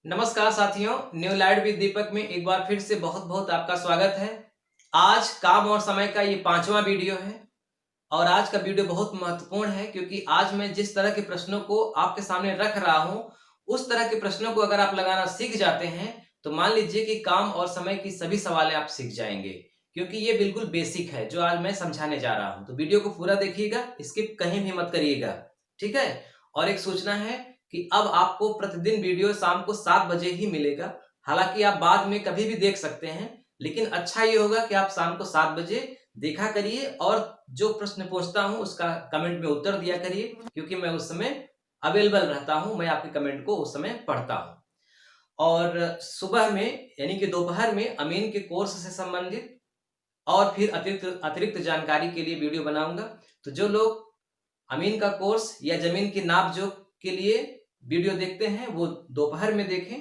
नमस्कार साथियों, new light with दीपक में एक बार फिर से बहुत बहुत आपका स्वागत है। आज काम और समय का ये 5वां वीडियो है और आज का वीडियो बहुत महत्वपूर्ण है क्योंकि आज मैं जिस तरह के प्रश्नों को आपके सामने रख रहा हूँ, उस तरह के प्रश्नों को अगर आप लगाना सीख जाते हैं तो मान लीजिए कि काम और समय की सभी सवालें आप सीख जाएंगे, क्योंकि ये बिल्कुल बेसिक है जो आज मैं समझाने जा रहा हूँ। तो वीडियो को पूरा देखिएगा, स्किप कहीं भी मत करिएगा, ठीक है। और एक सूचना है कि अब आपको प्रतिदिन वीडियो शाम को 7 बजे ही मिलेगा। हालांकि आप बाद में कभी भी देख सकते हैं, लेकिन अच्छा ये होगा कि आप शाम को 7 बजे देखा करिए और जो प्रश्न पूछता हूं उसका कमेंट में उत्तर दिया करिए, क्योंकि मैं उस समय अवेलेबल रहता हूं, मैं आपके कमेंट को उस समय पढ़ता हूं। और सुबह में यानी कि दोपहर में अमीन के कोर्स से संबंधित और फिर अतिरिक्त अतिरिक्त जानकारी के लिए वीडियो बनाऊंगा। तो जो लोग अमीन का कोर्स या जमीन की नाप जोख के लिए वीडियो देखते हैं वो दोपहर में देखें,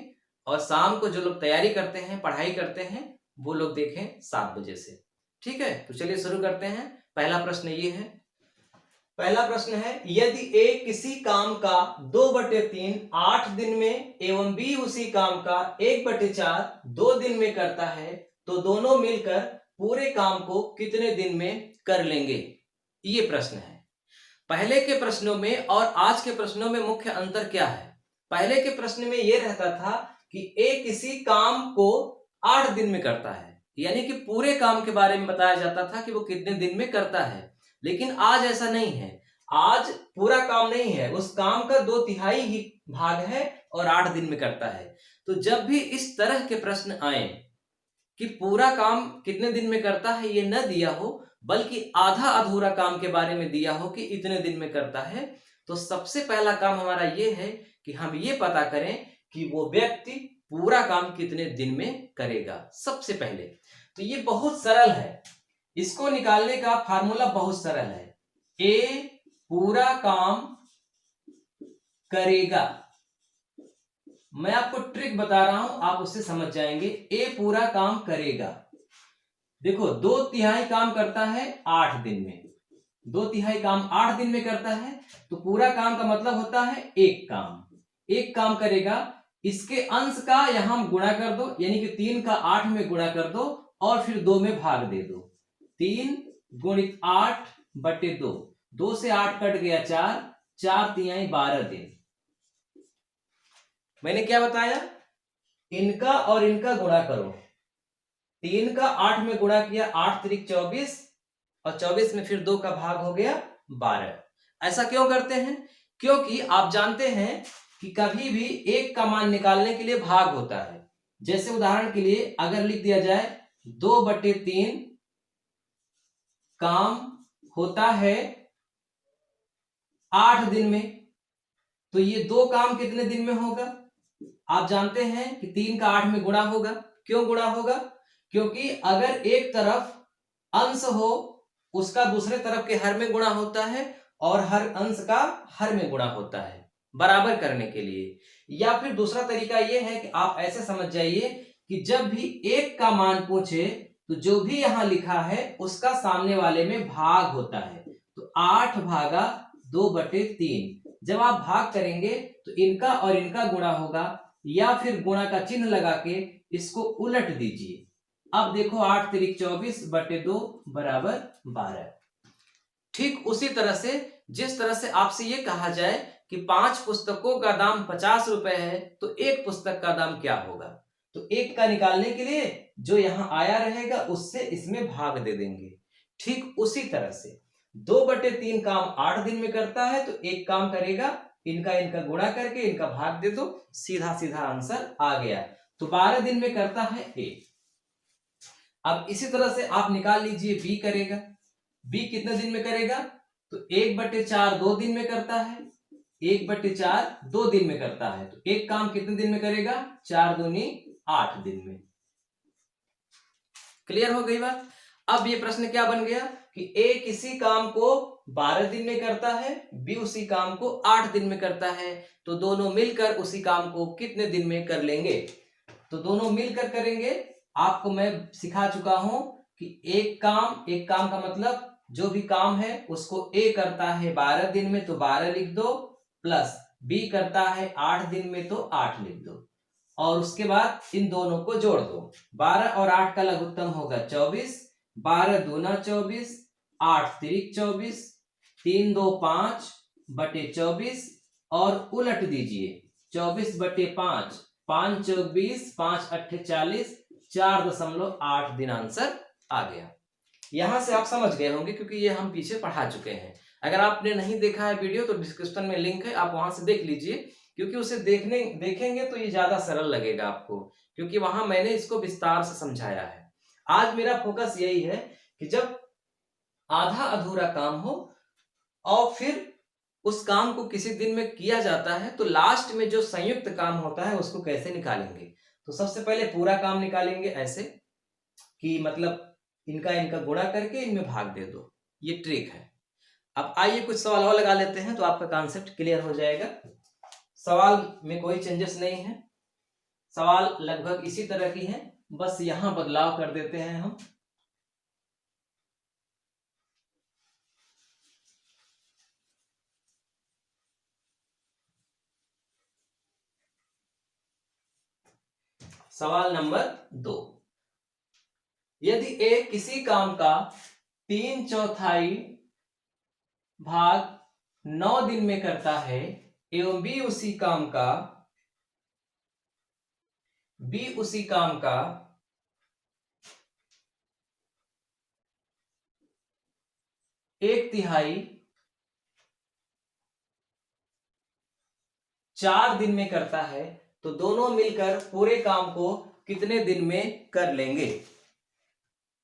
और शाम को जो लोग तैयारी करते हैं, पढ़ाई करते हैं, वो लोग देखें 7 बजे से। ठीक है, तो चलिए शुरू करते हैं। पहला प्रश्न ये है, पहला प्रश्न है, यदि ए किसी काम का 2/3 8 दिन में एवं बी उसी काम का 1/4 2 दिन में करता है तो दोनों मिलकर पूरे काम को कितने दिन में कर लेंगे? ये प्रश्न है। पहले के प्रश्नों में और आज के प्रश्नों में मुख्य अंतर क्या है? पहले के प्रश्न में यह रहता था कि ए किसी काम को 8 दिन में करता है, यानी कि पूरे काम के बारे में बताया जाता था कि वो कितने दिन में करता है। लेकिन आज ऐसा नहीं है, आज पूरा काम नहीं है, उस काम का 2/3 ही भाग है और 8 दिन में करता है। तो जब भी इस तरह के प्रश्न आए कि पूरा काम कितने दिन में करता है ये न दिया हो, बल्कि आधा अधूरा काम के बारे में दिया हो कि इतने दिन में करता है, तो सबसे पहला काम हमारा ये है कि हम ये पता करें कि वो व्यक्ति पूरा काम कितने दिन में करेगा सबसे पहले। तो ये बहुत सरल है, इसको निकालने का फार्मूला बहुत सरल है। ए पूरा काम करेगा, मैं आपको ट्रिक बता रहा हूं, आप उससे समझ जाएंगे। ए पूरा काम करेगा, देखो 2/3 काम करता है 8 दिन में, 2/3 काम 8 दिन में करता है, तो पूरा काम का मतलब होता है एक काम करेगा। इसके अंश का यहां गुणा कर दो, यानी कि 3 का 8 में गुणा कर दो और फिर 2 में भाग दे दो। 3 गुणित 8/2, 2 से 8 कट गया 4, 4×3 12 दिन। मैंने क्या बताया, इनका और इनका गुणा करो। 3 का 8 में गुणा किया, 8 त्रिक 24 और 24 में फिर 2 का भाग हो गया 12। ऐसा क्यों करते हैं? क्योंकि आप जानते हैं कि कभी भी एक का मान निकालने के लिए भाग होता है। जैसे उदाहरण के लिए अगर लिख दिया जाए 2/3 काम होता है 8 दिन में, तो ये 2 काम कितने दिन में होगा? आप जानते हैं कि 3 का 8 में गुणा होगा। क्यों गुणा होगा? क्योंकि अगर एक तरफ अंश हो उसका दूसरे तरफ के हर में गुणा होता है और हर अंश का हर में गुणा होता है, बराबर करने के लिए। या फिर दूसरा तरीका यह है कि आप ऐसे समझ जाइए कि जब भी एक का मान पूछे तो जो भी यहां लिखा है उसका सामने वाले में भाग होता है। तो 8 भागा 2/3, जब आप भाग करेंगे तो इनका और इनका गुणा होगा, या फिर गुणा का चिन्ह लगा के इसको उलट दीजिए। अब देखो 8 त्रिक 24/2 बराबर 12। ठीक उसी तरह से जिस तरह से आपसे ये कहा जाए कि 5 पुस्तकों का दाम 50 रुपए है, तो एक पुस्तक का दाम क्या होगा? तो एक का निकालने के लिए जो यहां आया रहेगा उससे इसमें भाग दे देंगे। ठीक उसी तरह से 2/3 काम 8 दिन में करता है, तो एक काम करेगा, इनका इनका गुणा करके इनका भाग दे दो, सीधा सीधा आंसर आ गया। तो 12 दिन में करता है ए। अब इसी तरह से आप निकाल लीजिए बी करेगा, बी कितने दिन में करेगा? तो 1/4 2 दिन में करता है, 1/4 2 दिन में करता है, तो एक काम कितने दिन में करेगा? 4 दूनी 8 दिन में। क्लियर हो गई बात? अब ये प्रश्न क्या बन गया कि ए किसी काम को 12 दिन में करता है, बी उसी काम को 8 दिन में करता है, तो दोनों मिलकर उसी काम को कितने दिन में कर लेंगे? तो दोनों मिलकर करेंगे। आपको मैं सिखा चुका हूं कि एक काम का मतलब जो भी काम है उसको ए करता है 12 दिन में तो 12 लिख दो, प्लस बी करता है 8 दिन में तो 8 लिख दो। और उसके बाद इन दोनों को जोड़ दो। 12 और 8 का लघुत्तम होगा 24, 12 दूना 24, 8 तिरिक 24, 3 2 5 बटे 24 और उलट दीजिए 24/5, 5 चौक 20, 5 अट्ठे 40, 4.8 दिन आंसर आ गया। यहां से आप समझ गए होंगे क्योंकि ये हम पीछे पढ़ा चुके हैं। अगर आपने नहीं देखा है वीडियो तो डिस्क्रिप्शन में लिंक है, आप वहां से देख लीजिए, क्योंकि उसे देखेंगे तो ये ज्यादा सरल लगेगा आपको, क्योंकि वहां मैंने इसको विस्तार से समझाया है। आज मेरा फोकस यही है कि जब आधा अधूरा काम हो और फिर उस काम को किसी दिन में किया जाता है तो लास्ट में जो संयुक्त काम होता है उसको कैसे निकालेंगे। तो सबसे पहले पूरा काम निकालेंगे ऐसे कि मतलब इनका गुणा करके इनमें भाग दे दो, ये ट्रिक है। अब आइए कुछ सवाल और लगा लेते हैं तो आपका कॉन्सेप्ट क्लियर हो जाएगा। सवाल में कोई चेंजेस नहीं है, सवाल लगभग इसी तरह की है, बस यहां बदलाव कर देते हैं हम। सवाल नंबर 2, यदि ए किसी काम का 3/4 भाग 9 दिन में करता है एवं बी उसी काम का 1/3 4 दिन में करता है, तो दोनों मिलकर पूरे काम को कितने दिन में कर लेंगे।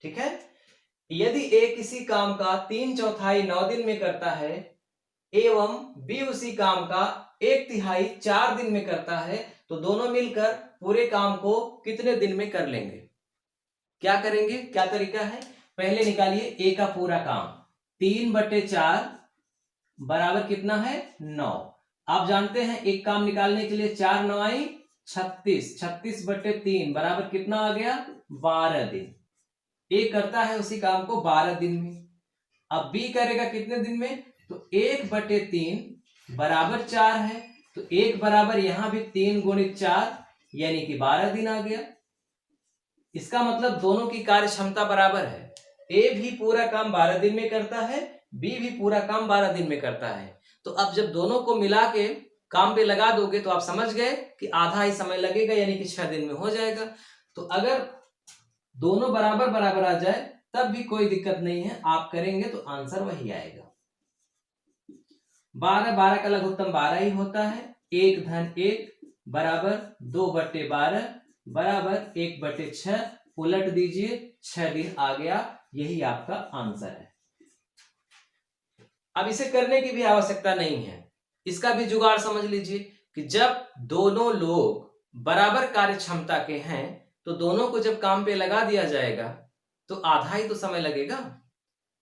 ठीक है, यदि ए किसी काम का 3/4 9 दिन में करता है एवं बी उसी काम का 1/3 4 दिन में करता है, तो दोनों मिलकर पूरे काम को कितने दिन में कर लेंगे। क्या करेंगे, क्या तरीका है, पहले निकालिए ए का पूरा काम। 3/4 बराबर कितना है 9। आप जानते हैं एक काम निकालने के लिए 4 9 36, 36/3 बराबर कितना आ गया 12 दिन। ए करता है उसी काम को 12 दिन में। अब बी करेगा कितने दिन में, तो 1/3 बराबर 4 है, तो 1 बराबर यहां भी 3 गुणित 4 यानी कि 12 दिन आ गया। इसका मतलब दोनों की कार्य क्षमता बराबर है, ए भी पूरा काम 12 दिन में करता है, बी भी पूरा काम 12 दिन में करता है। तो अब जब दोनों को मिला के काम पे लगा दोगे तो आप समझ गए कि आधा ही समय लगेगा, यानी कि 6 दिन में हो जाएगा। तो अगर दोनों बराबर बराबर आ जाए तब भी कोई दिक्कत नहीं है, आप करेंगे तो आंसर वही आएगा। 12 का लघुत्तम 12 ही होता है। 1 धन 1 बराबर 2/12 बराबर 1/6, उलट दीजिए 6 दिन आ गया, यही आपका आंसर है। अब इसे करने की भी आवश्यकता नहीं है, इसका भी जुगाड़ समझ लीजिए कि जब दोनों लोग बराबर कार्य क्षमता के हैं तो दोनों को जब काम पे लगा दिया जाएगा तो आधा ही तो समय लगेगा।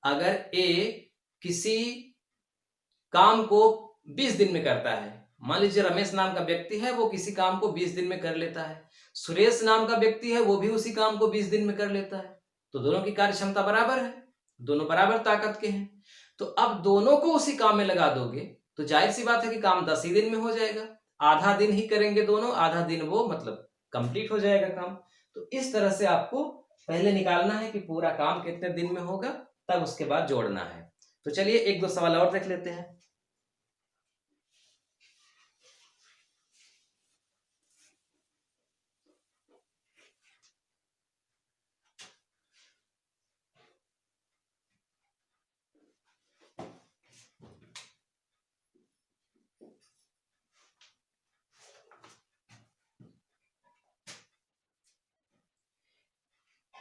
अगर ए किसी काम को 20 दिन में करता है, मान लीजिए रमेश नाम का व्यक्ति है, वो किसी काम को 20 दिन में कर लेता है, सुरेश नाम का व्यक्ति है वो भी उसी काम को 20 दिन में कर लेता है, तो दोनों की कार्य क्षमता बराबर है, दोनों बराबर ताकत के हैं। तो अब दोनों को उसी काम में लगा दोगे तो जाहिर सी बात है कि काम 10 ही दिन में हो जाएगा। आधा दिन ही करेंगे दोनों, आधा दिन वो मतलब कंप्लीट हो जाएगा काम। तो इस तरह से आपको पहले निकालना है कि पूरा काम कितने दिन में होगा, तब उसके बाद जोड़ना है। तो चलिए एक दो सवाल और देख लेते हैं।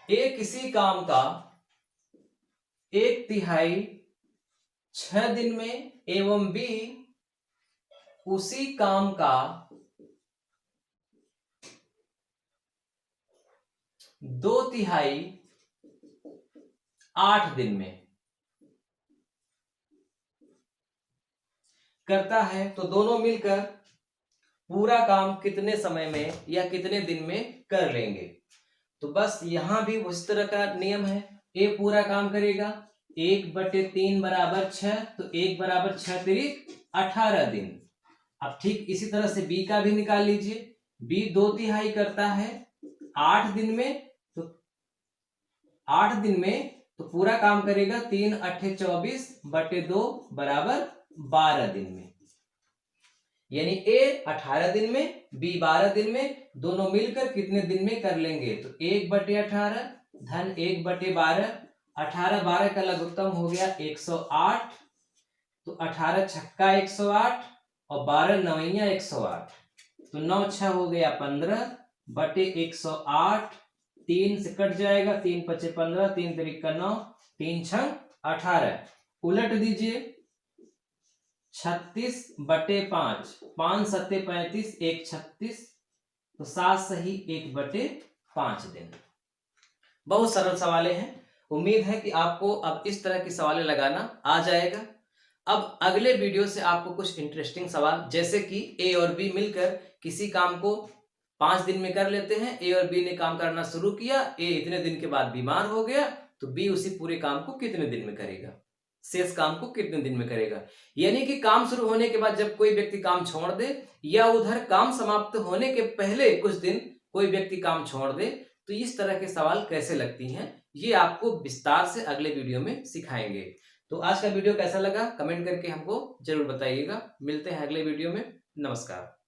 ए किसी काम का 1/3 6 दिन में एवं बी उसी काम का 2/3 8 दिन में करता है, तो दोनों मिलकर पूरा काम कितने समय में या कितने दिन में कर लेंगे। तो बस यहां भी उस तरह का नियम है, ए पूरा काम करेगा 1/3 बराबर 6, तो 1 बराबर 6 तिरिक 18 दिन। अब ठीक इसी तरह से बी का भी निकाल लीजिए, बी 2/3 करता है 8 दिन में, तो 8 दिन में तो पूरा काम करेगा 3 8 24 बटे 2 बराबर 12 दिन में। यानी ए 18 दिन में, बी 12 दिन में, दोनों मिलकर कितने दिन में कर लेंगे? तो 1/18 धन 1/12, 18 12 का लघुत्तम हो गया 108, तो 18 छक्का 108 और 12 नवैया 108, तो 9 6 हो गया 15 बटे 108, 3 से कट जाएगा, 3 5 15, 3 3 का 9, 3 6 18, उलट दीजिए 36 बटे 5, 5 7 35, 1 36, तो 7 सही 1/5 दिन। बहुत सरल सवाले हैं। उम्मीद है कि आपको अब इस तरह की सवालें लगाना आ जाएगा। अब अगले वीडियो से आपको कुछ इंटरेस्टिंग सवाल, जैसे कि ए और बी मिलकर किसी काम को 5 दिन में कर लेते हैं। ए और बी ने काम करना शुरू किया, ए इतने दिन के बाद बीमार हो गया, तो बी उसी पूरे काम को कितने दिन में करेगा, शेष काम को कितने दिन में करेगा। यानी कि काम शुरू होने के बाद जब कोई व्यक्ति काम छोड़ दे, या उधर काम समाप्त होने के पहले कुछ दिन कोई व्यक्ति काम छोड़ दे, तो इस तरह के सवाल कैसे लगती हैं, ये आपको विस्तार से अगले वीडियो में सिखाएंगे। तो आज का वीडियो कैसा लगा कमेंट करके हमको जरूर बताइएगा। मिलते हैं अगले वीडियो में। नमस्कार।